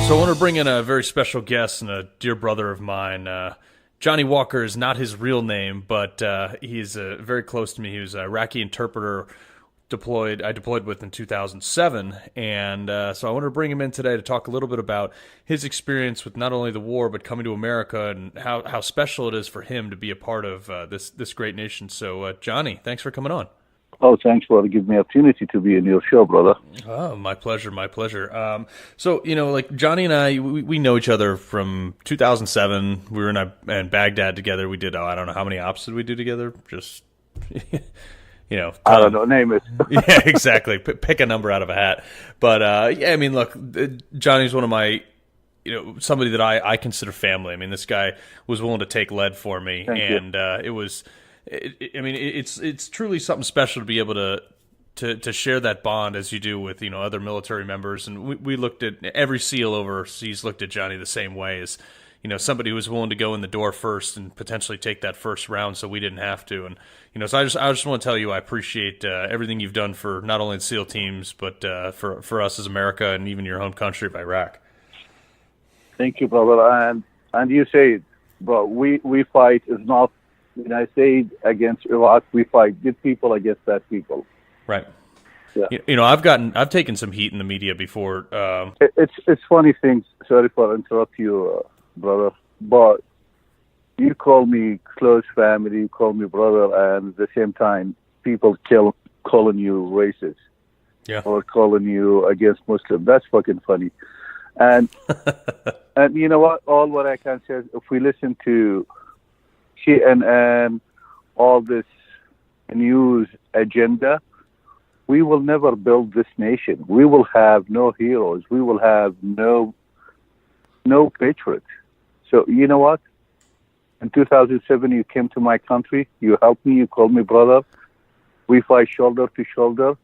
So I want to bring in a very special guest and a dear brother of mine. Johnny Walker is not his real name, but he's very close to me. He was an Iraqi interpreter I deployed with in 2007, and so I wanted to bring him in today to talk a little bit about his experience with not only the war, but coming to America and how special it is for him to be a part of this great nation. So Johnny, thanks for coming on. Oh, thanks for giving me the opportunity to be in your show, brother. Oh, my pleasure, my pleasure. So, like Johnny and I, we know each other from 2007. We were in Baghdad together. We did, I don't know, how many ops did we do together? Just, I don't know, name it. Yeah, exactly. Pick a number out of a hat. But, yeah, I mean, look, Johnny's one of my, somebody that I consider family. I mean, this guy was willing to take lead for me. Thank and you. It was... It's truly something special to be able to share that bond as you do with other military members, and we looked at every SEAL overseas looked at Johnny the same way as somebody who was willing to go in the door first and potentially take that first round, so we didn't have to. And so I just want to tell you I appreciate everything you've done for not only the SEAL teams but for us as America and even your home country of Iraq. Thank you, brother. And you say it, bro. We fight is not. When I say against Iraq, we fight good people against bad people. Right. Yeah. I've taken some heat in the media before. It's funny things. Sorry for interrupt you, brother. But you call me close family, you call me brother, and at the same time, people calling you racist. Yeah. Or calling you against Muslim. That's fucking funny. And and you know what? All what I can say is if we listen to and all this news agenda, we will never build this nation. We will have no heroes. We will have no patriots. So you know what? In 2007, you came to my country. You helped me. You called me brother. We fight shoulder to shoulder.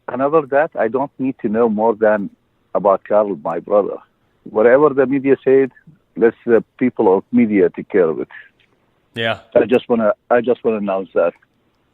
And other that, I don't need to know more than about Carl, my brother. Whatever the media said, let the people of media take care of it. Yeah, I just want to announce that.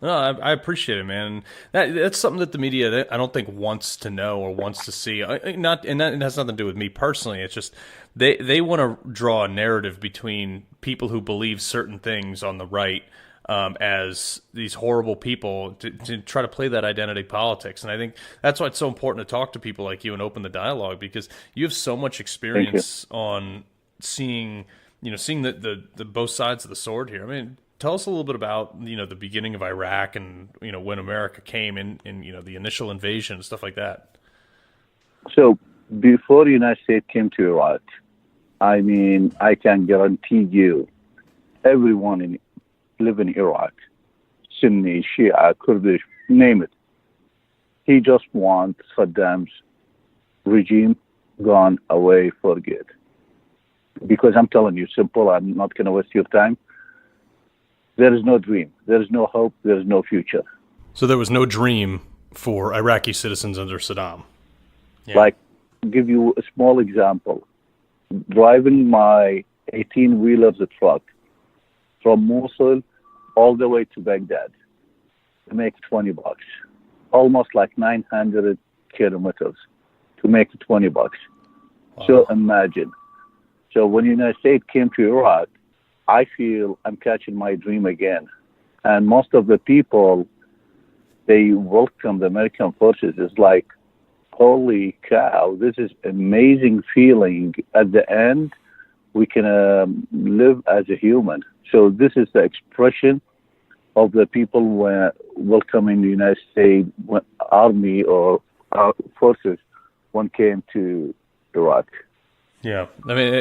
No, I appreciate it, man. That's something that the media, I don't think, wants to know or wants to see. And that has nothing to do with me personally. It's just they want to draw a narrative between people who believe certain things on the right as these horrible people to try to play that identity politics. And I think that's why it's so important to talk to people like you and open the dialogue, because you have so much experience on seeing the both sides of the sword here. I mean, tell us a little bit about, the beginning of Iraq and, when America came in, the initial invasion and stuff like that. So before the United States came to Iraq, I mean, I can guarantee you everyone live in Iraq, Sunni, Shia, Kurdish, name it. He just wants Saddam's regime gone away for good. Because I'm telling you, simple, I'm not going to waste your time. There is no dream. There is no hope. There is no future. So there was no dream for Iraqi citizens under Saddam. Yeah. Like, give you a small example. Driving my 18-wheeler truck from Mosul all the way to Baghdad to make $20. Almost like 900 kilometers to make $20. Wow. So imagine. So when the United States came to Iraq, I feel I'm catching my dream again. And most of the people, they welcome the American forces. It's like, holy cow, this is amazing feeling. At the end, we can live as a human. So this is the expression of the people welcoming the United States Army or our forces when came to Iraq. Yeah, I mean,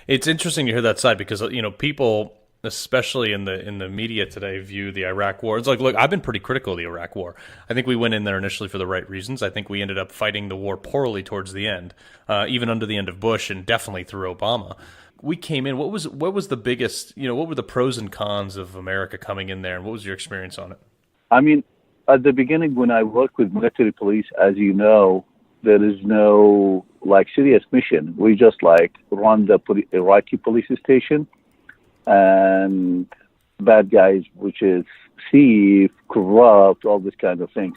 it's interesting to hear that side because people, especially in the media today, view the Iraq War. It's like, look, I've been pretty critical of the Iraq War. I think we went in there initially for the right reasons. I think we ended up fighting the war poorly towards the end, even under the end of Bush and definitely through Obama. We came in. What was the biggest? What were the pros and cons of America coming in there, and what was your experience on it? I mean, at the beginning when I worked with military police, as you know, there is no serious mission. We just run the Iraqi police station and bad guys, which is thief, corrupt, all these kind of things.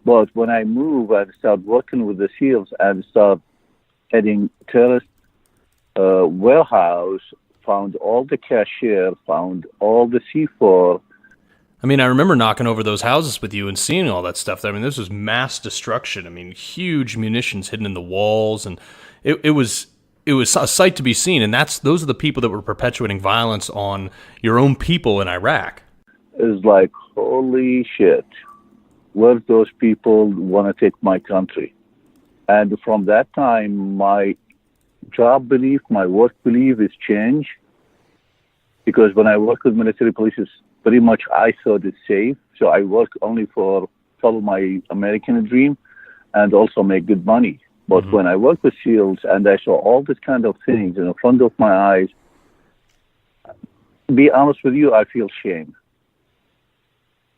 But when I move and start working with the SEALs and start heading terrorist warehouse, found all the cashier, found all the C4. I mean, I remember knocking over those houses with you and seeing all that stuff. I mean, this was mass destruction. I mean, huge munitions hidden in the walls, and it was a sight to be seen. And those are the people that were perpetuating violence on your own people in Iraq. It's like, holy shit, where those people want to take my country? And from that time, my job belief, my work belief is changed. Because when I work with military police, pretty much I thought it's safe. So I work only for follow my American dream and also make good money. But when I work with SEALs and I saw all these kind of things in front of my eyes, be honest with you, I feel shame.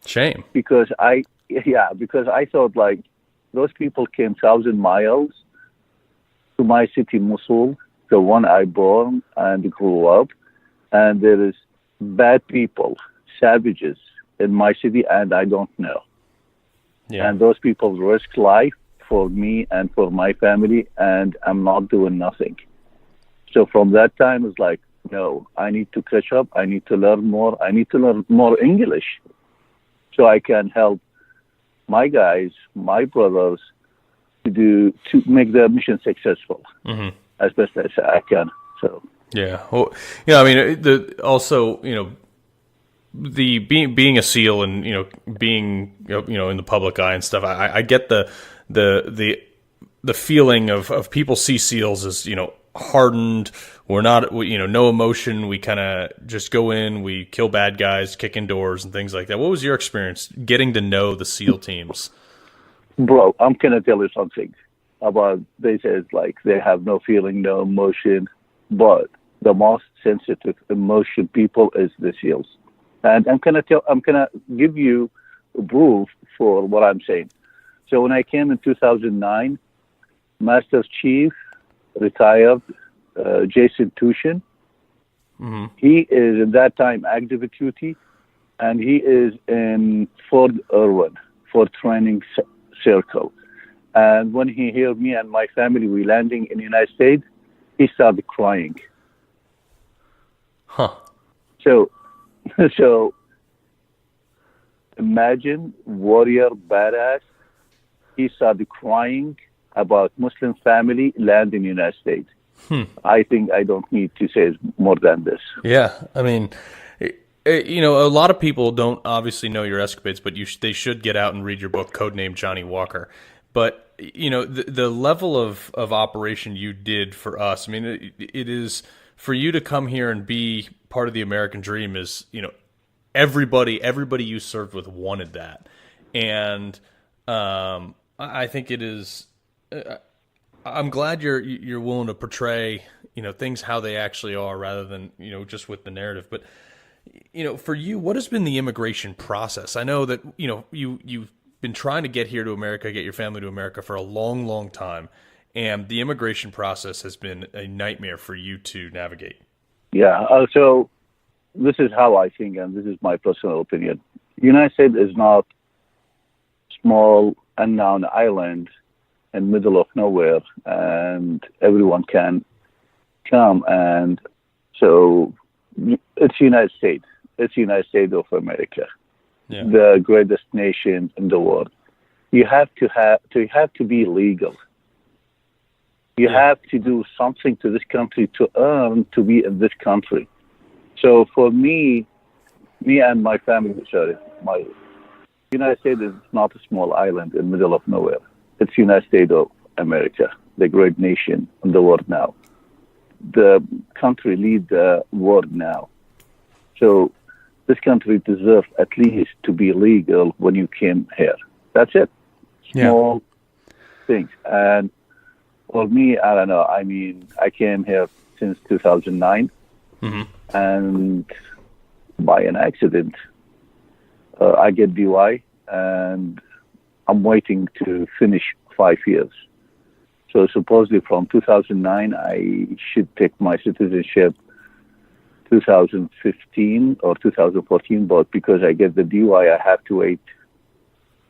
Shame? Because I thought like those people came 1,000 miles to my city, Mosul, the one I born and grew up. And there is bad people, savages in my city, and I don't know. Yeah. And those people risk life for me and for my family, and I'm not doing nothing. So from that time, it's like, no, I need to catch up. I need to learn more. I need to learn more English so I can help my guys, my brothers, to make their mission successful as best as I can. So. Yeah. Well, I mean, the being a SEAL and being in the public eye and stuff. I get the feeling of people see SEALs as hardened. We're not no emotion. We kind of just go in, we kill bad guys, kick in doors and things like that. What was your experience getting to know the SEAL teams? Bro, I'm gonna tell you something about. They said like they have no feeling, no emotion, but the most sensitive emotion people is the SEALs. And I'm gonna give you proof for what I'm saying. So when I came in 2009, Master Chief, retired, Jason Tushin, he is at that time active duty, and he is in Fort Irwin, Fort Training Circle. And when he heard me and my family we landing in the United States, he started crying. Huh. So imagine warrior badass. He started crying about Muslim family land in the United States. I think I don't need to say more than this. Yeah, I mean, a lot of people don't obviously know your escapades, but they should get out and read your book, Codename Johnny Walker. But the level of operation you did for us. I mean, it is. For you to come here and be part of the American dream is, everybody you served with wanted that. And I think it is, I'm glad you're willing to portray, things how they actually are rather than, just with the narrative. But, for you, what has been the immigration process? I know that, you've been trying to get here to America, get your family to America for a long, long time. And the immigration process has been a nightmare for you to navigate. Yeah. So this is how I think, and this is my personal opinion. The United States is not small, unknown island in middle of nowhere, and everyone can come. And so it's the United States. It's the United States of America, the greatest nation in the world. You have to be legal. You have to do something to this country to earn to be in this country. So for me and my family, my United States is not a small island in the middle of nowhere. It's the United States of America, the great nation in the world now. The country leads the world now. So this country deserves at least to be legal when you came here. That's it. Small things. And for me, I don't know. I mean, I came here since 2009, and by an accident, I get DUI, and I'm waiting to finish 5 years. So supposedly from 2009, I should take my citizenship 2015 or 2014, but because I get the DUI, I have to wait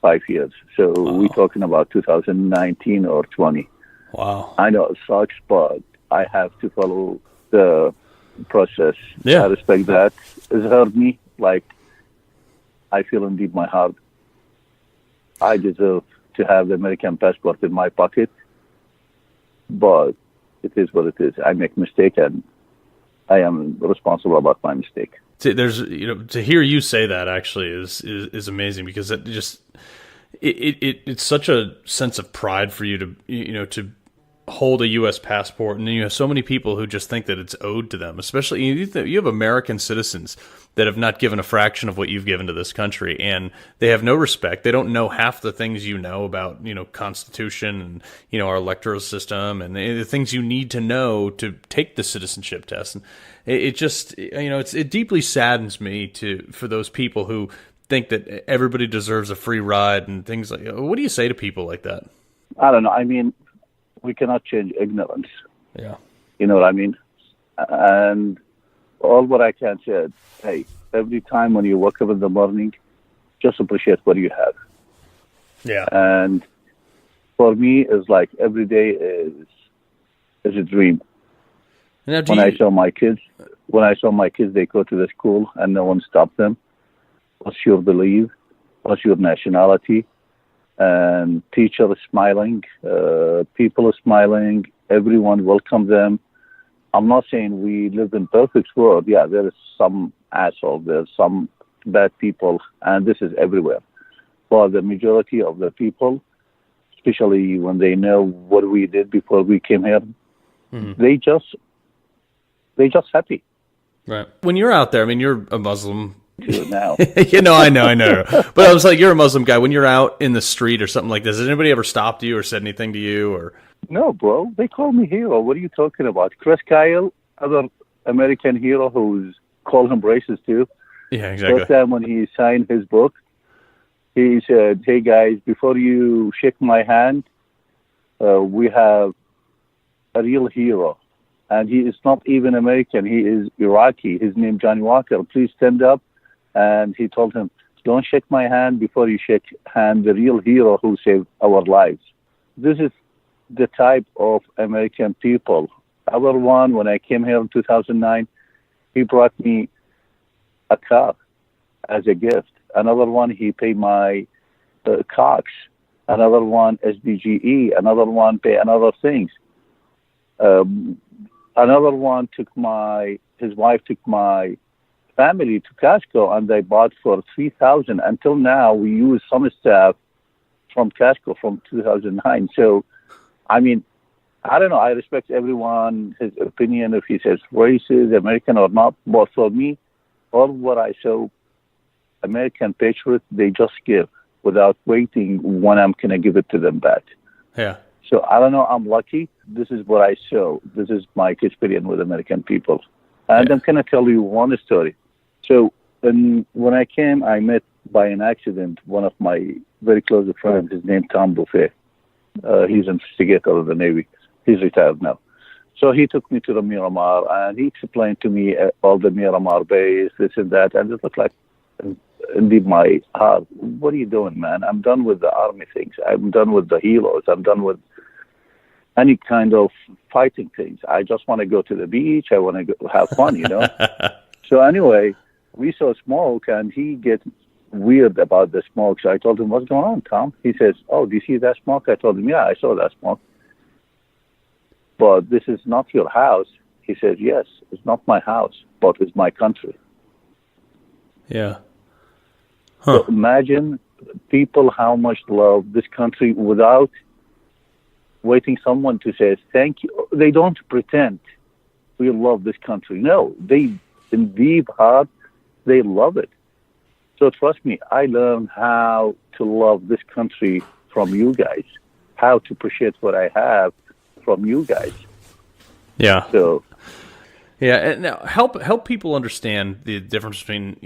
5 years. So we're talking about 2019 or 20. Wow. I know it sucks, but I have to follow the process. I Yeah. respect that. It's hurt me. Like, I feel in deep my heart I deserve to have the American passport in my pocket, but it is what it is. I make mistake, and I am responsible about my mistake. There's, to hear you say that actually is amazing, because it just it's such a sense of pride for you to to hold a U.S. passport, and then you have so many people who just think that it's owed to them. Especially you have American citizens that have not given a fraction of what you've given to this country, and they have no respect. They don't know half the things you know about Constitution and our electoral system and the things you need to know to take the citizenship test. And it just it deeply saddens me for those people who think that everybody deserves a free ride and things like. What do you say to people like that? I don't know. I mean, we cannot change ignorance. Yeah. You know what I mean? And all what I can say is, hey, every time when you wake up in the morning, just appreciate what you have. Yeah. And for me, it's like every day is a dream. Now, I saw my kids, they go to the school and no one stopped them. What's your belief? What's your nationality? And teacher is smiling, people are smiling, everyone welcome them. I'm not saying we live in perfect world. Yeah, there is some asshole, there's some bad people, and this is everywhere. But the majority of the people, especially when they know what we did before we came here, they just happy. Right. When you're out there, I mean, you're a Muslim. Now. I know. But I was like, you're a Muslim guy. When you're out in the street or something like this, has anybody ever stopped you or said anything to you? Or No, bro. They call me hero. What are you talking about? Chris Kyle, other American hero who's called him racist too. Yeah, exactly. First time when he signed his book, he said, "Hey guys, before you shake my hand, we have a real hero, and he is not even American. He is Iraqi. His name Johnny Walker. Please stand up." And he told him, "Don't shake my hand before you shake hand the real hero who saved our lives." This is the type of American people. Other one, when I came here in 2009, he brought me a car as a gift. Another one, he paid my Cox. Another one, SDGE. Another one, pay another things. Another one his wife took my family to Costco, and they bought for $3,000. Until now, we use some stuff from Costco from 2009. So, I mean, I don't know. I respect everyone, his opinion, if he says racist, American or not. But for me, all what I saw, American patriots, they just give without waiting when I'm going to give it to them back. Yeah. So I don't know. I'm lucky. This is what I saw. This is my experience with American people. And I'm going to tell you one story. So when I came, I met by an accident one of my very close friends. His name Tom Buffet. He's an investigator of the Navy. He's retired now. So he took me to the Miramar, and he explained to me all the Miramar base, this and that. And it looked like, in my heart, what are you doing, man? I'm done with the army things. I'm done with the heroes. I'm done with any kind of fighting things. I just want to go to the beach. I want to have fun, So anyway, we saw smoke, and he gets weird about the smoke. So I told him, "What's going on, Tom?" He says, "Oh, do you see that smoke?" I told him, "Yeah, I saw that smoke. But this is not your house." He says, "Yes, it's not my house, but it's my country." Yeah. Huh. So imagine people how much love this country without waiting someone to say thank you. They don't pretend we love this country. No, they in deep heart, they love it. So trust me, I learned how to love this country from you guys, how to appreciate what I have from you guys. Yeah. So, yeah, and now help people understand the difference between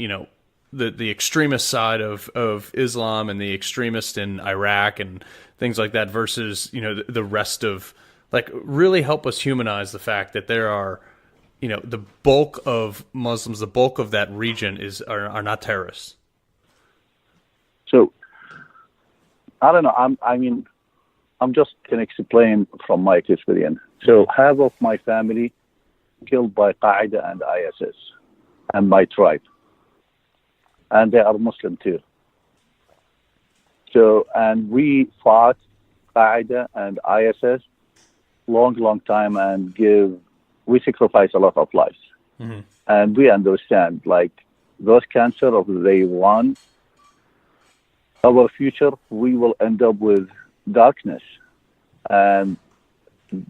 the extremist side of Islam and the extremist in Iraq and things like that versus the rest of, like, really help us humanize the fact that there are the bulk of Muslims, the bulk of that region are not terrorists. So I don't know. I'm I'm just can explain from my experience. So half of my family killed by Qaeda and ISS, and my tribe, and they are Muslim too. So, and we fought Qaeda and ISS long time, and we sacrifice a lot of lives. Mm-hmm. And we understand, like, those cancer of day one, our future, we will end up with darkness. And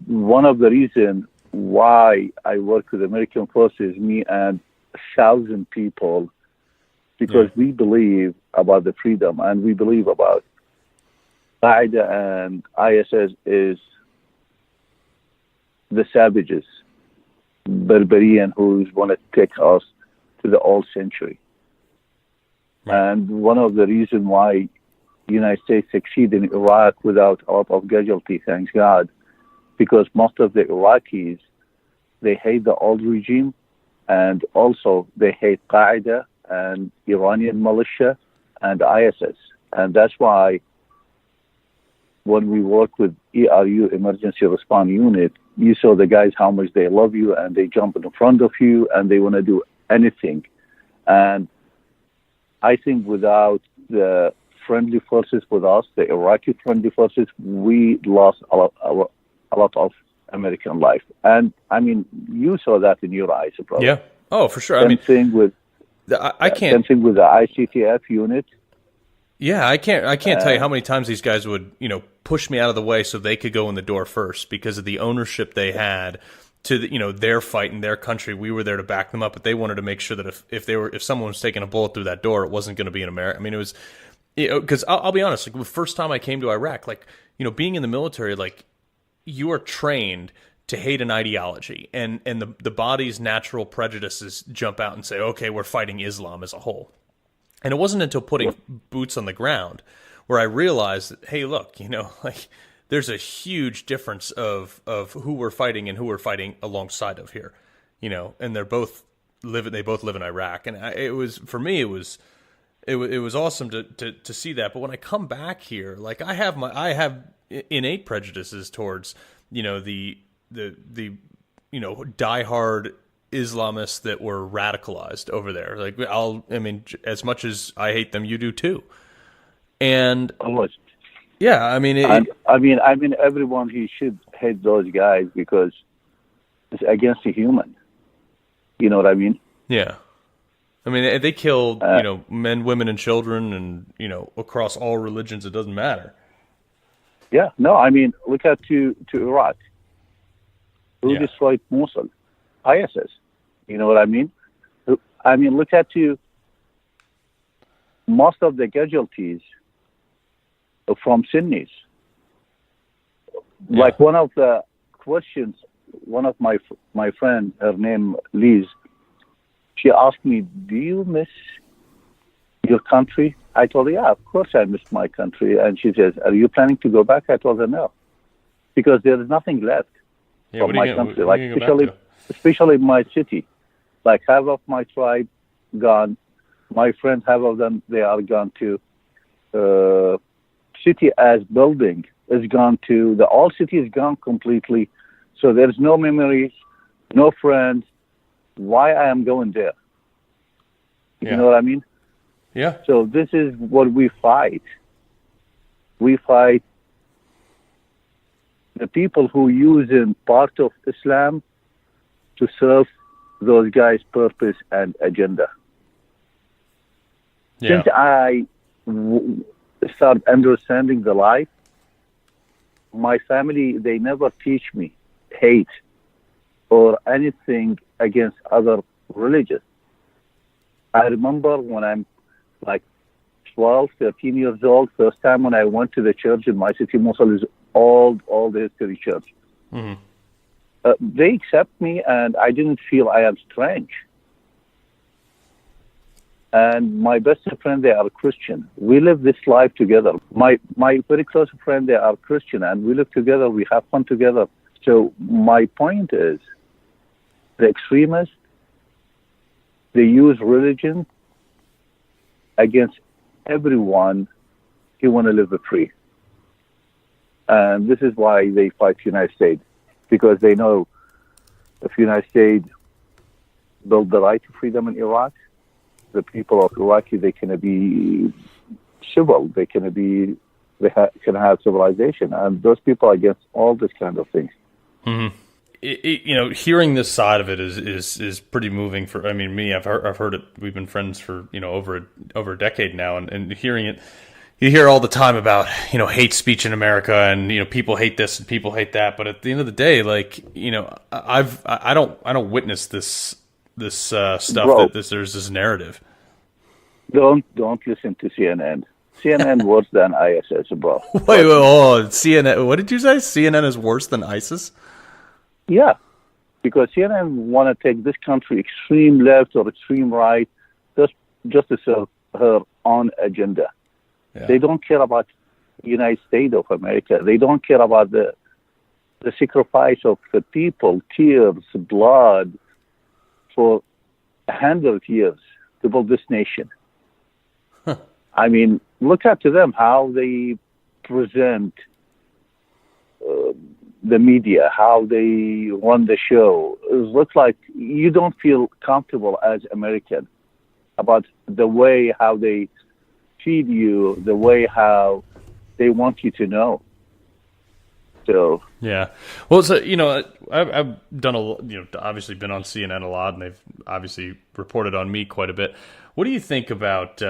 one of the reasons why I work with American forces, me and 1,000 people, because we believe about the freedom, and we believe about Qaeda and ISS is the savages, barbarian who's want to take us to the old century. Right. And one of the reasons why the United States succeeded in Iraq without a lot of casualty, thanks God, because most of the Iraqis, they hate the old regime, and also they hate Qaeda and Iranian militia and ISS. And that's why when we work with ERU, Emergency Response Unit, you saw the guys, how much they love you, and they jump in front of you, and they want to do anything. And I think without the friendly forces with us, the Iraqi friendly forces, we lost a lot of American life. And, I mean, you saw that in your eyes, probably. Yeah. Oh, for sure. Same thing with I can't. Same thing with the ICTF unit. Yeah, I can't tell you how many times these guys would, push me out of the way so they could go in the door first because of the ownership they had to their fight in their country. We were there to back them up, but they wanted to make sure that if someone was taking a bullet through that door, it wasn't going to be in America. I mean, it was, because I'll be honest, like the first time I came to Iraq, like, being in the military, like, you are trained to hate an ideology, and the body's natural prejudices jump out and say, okay, we're fighting Islam as a whole. And it wasn't until putting boots on the ground where I realized that, hey, look, like, there's a huge difference of who we're fighting and who we're fighting alongside of here, and they both live in Iraq. And it was awesome to see that. But when I come back here, like, I have innate prejudices towards, the diehard Islamists that were radicalized over there. Like, as much as I hate them, you do too. And yeah, I mean, everyone, he should hate those guys because it's against the human. You know what I mean? Yeah. I mean, they killed, men, women, and children, and, across all religions. It doesn't matter. Yeah. No, I mean, look at to Iraq. Who destroyed Mosul? ISS. You know what I mean? I mean, look at most of the casualties from Sunnis. Yeah. Like, one of the questions, one of my friend, her name Liz, she asked me, do you miss your country? I told her, yeah, of course I miss my country. And she says, are you planning to go back? I told her, no, because there is nothing left from my country. Like, especially my city. Like, half of my tribe gone. My friends, half of them, they are gone too. City as building is gone too. The old city is gone completely. So there's no memories, no friends. Why I am going there? You know what I mean? Yeah. So this is what we fight. We fight the people who use in part of Islam to serve those guys' purpose and agenda. Yeah. Since I start understanding the life, my family, they never teach me hate or anything against other religions. I remember when I'm like 12, 13 years old, first time when I went to the church in my city, Mosul is old history church. Mm-hmm. They accept me, and I didn't feel I am strange. And my best friend, they are Christian. We live this life together. My very close friend, they are Christian, and we live together. We have fun together. So my point is, the extremists, they use religion against everyone who want to live free. And this is why they fight United States, because they know if United States build the right to freedom in Iraq, the people of Iraqi, they can be civil, can have civilization, and those people are against all this kind of things. Mm-hmm. Hearing this side of it is pretty moving for. I mean, me, I've heard it. We've been friends for over a decade now, and hearing it, you hear all the time about hate speech in America, and people hate this and people hate that. But at the end of the day, like I don't witness this stuff. Bro, that there's this narrative. Don't listen to CNN. CNN worse than ISIS, bro. Wait, CNN. What did you say? CNN is worse than ISIS? Yeah, because CNN want to take this country extreme left or extreme right, just to serve her own agenda. Yeah. They don't care about the United States of America. They don't care about the sacrifice of the people, tears, blood, for 100 years to build this nation. Huh. I mean, look at them, how they present the media, how they run the show. It looks like you don't feel comfortable as American about the way how they feed you, the way how they want you to know. So yeah, well, so I've done obviously been on CNN a lot, and they've obviously reported on me quite a bit. What do you think about?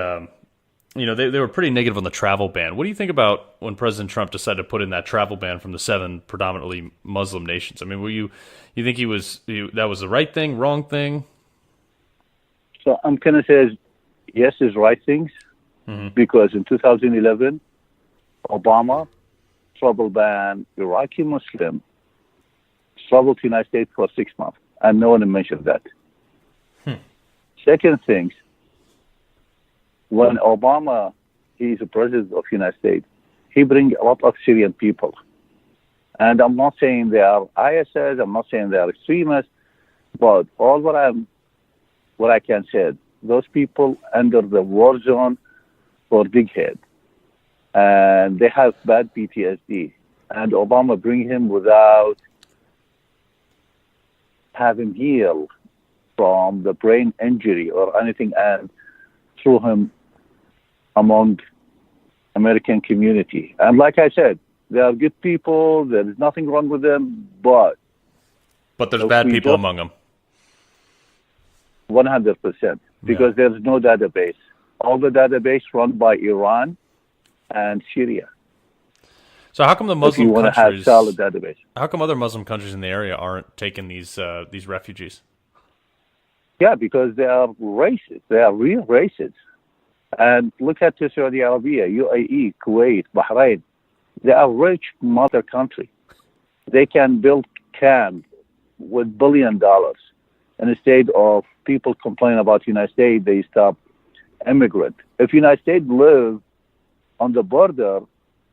They were pretty negative on the travel ban. What do you think about when President Trump decided to put in that travel ban from the 7 predominantly Muslim nations? I mean, you think that was the right thing, wrong thing? So I'm gonna say yes is right things, because in 2011, Obama travel ban Iraqi Muslim traveled to the United States for 6 months, and no one mentioned that. Second thing, when Obama, he's the president of the United States, he brings a lot of Syrian people. And I'm not saying they are ISIS, I'm not saying they are extremists, but all what I can say, those people under the war zone for big head. And they have bad PTSD. And Obama bring him without having healed from the brain injury or anything, and threw him among American community. And like I said, they are good people. There is nothing wrong with them, but there's bad people among them. 100%, because there's no database. All the database run by Iran and Syria. So how come the Muslim countries? If you want to have solid database. How come other Muslim countries in the area aren't taking these refugees? Yeah, because they are racist. They are real racist. And look at Saudi Arabia, UAE, Kuwait, Bahrain. They are rich mother country. They can build camp with $1 billion. And instead of people complain about United States, they stop immigrant. If United States live on the border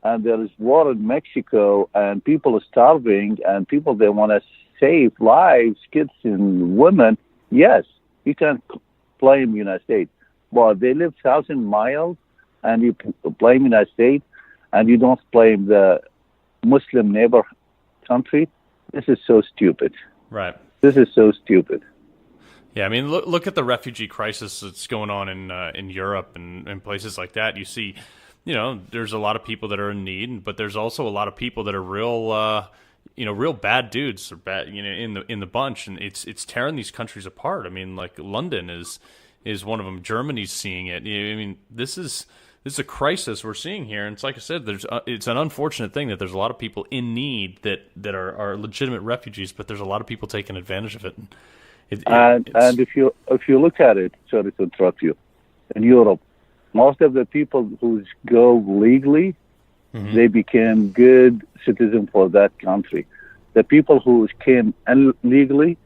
and there is war in Mexico and people are starving and people, they want to save lives, kids and women, yes, you can blame United States. But they live 1,000 miles and you blame United States and you don't blame the Muslim neighbor country. This is so stupid. Right. This is so stupid. Yeah, I mean, look at the refugee crisis that's going on in Europe and places like that. You see, there's a lot of people that are in need, but there's also a lot of people that are real bad dudes or bad, in the bunch, and it's tearing these countries apart. I mean, like London is one of them. Germany's seeing it. I mean, this is a crisis we're seeing here, and it's like I said, it's an unfortunate thing that there's a lot of people in need that are legitimate refugees, but there's a lot of people taking advantage of it. And if you look at it, sorry to interrupt you, in Europe, most of the people who go legally, they became good citizens for that country. The people who came illegally,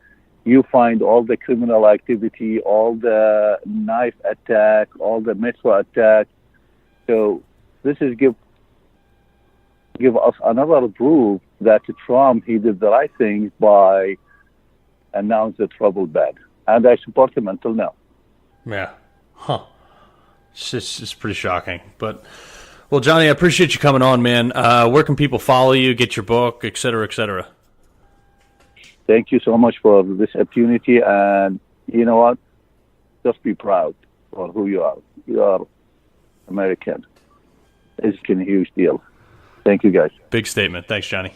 you find all the criminal activity, all the knife attack, all the metro attack. So this is give us another proof that Trump, he did the right things by announce the travel ban, and I support him until now. Yeah, it's pretty shocking. But Well, Johnny, I appreciate you coming on, man. Where can people follow you, get your book, et cetera, et cetera? Thank you so much for this opportunity. And you know what? Just be proud for who you are. You are American. It's a huge deal. Thank you, guys. Big statement. Thanks, Johnny.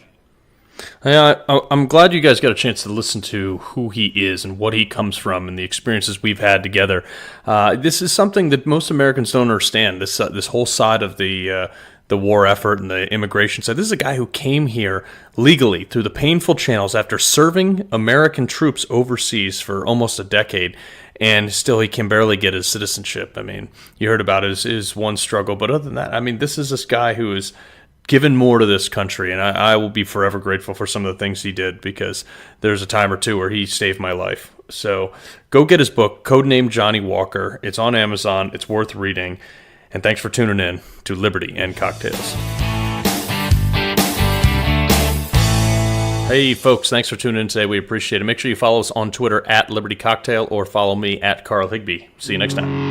I'm glad you guys got a chance to listen to who he is and what he comes from and the experiences we've had together. This is something that most Americans don't understand. This whole side of the war effort and the immigration side. This is a guy who came here legally through the painful channels after serving American troops overseas for almost a decade, and still he can barely get his citizenship. I mean, you heard about his one struggle, but other than that, I mean, this guy who is given more to this country, and I will be forever grateful for some of the things he did, because there's a time or two where he saved my life. So go get his book, Codename Johnny Walker. It's on Amazon. It's worth reading. And thanks for tuning in to Liberty and Cocktails. Hey, folks, thanks for tuning in today. We appreciate it. Make sure you follow us on Twitter at Liberty Cocktail or follow me at Carl Higbee. See you next time.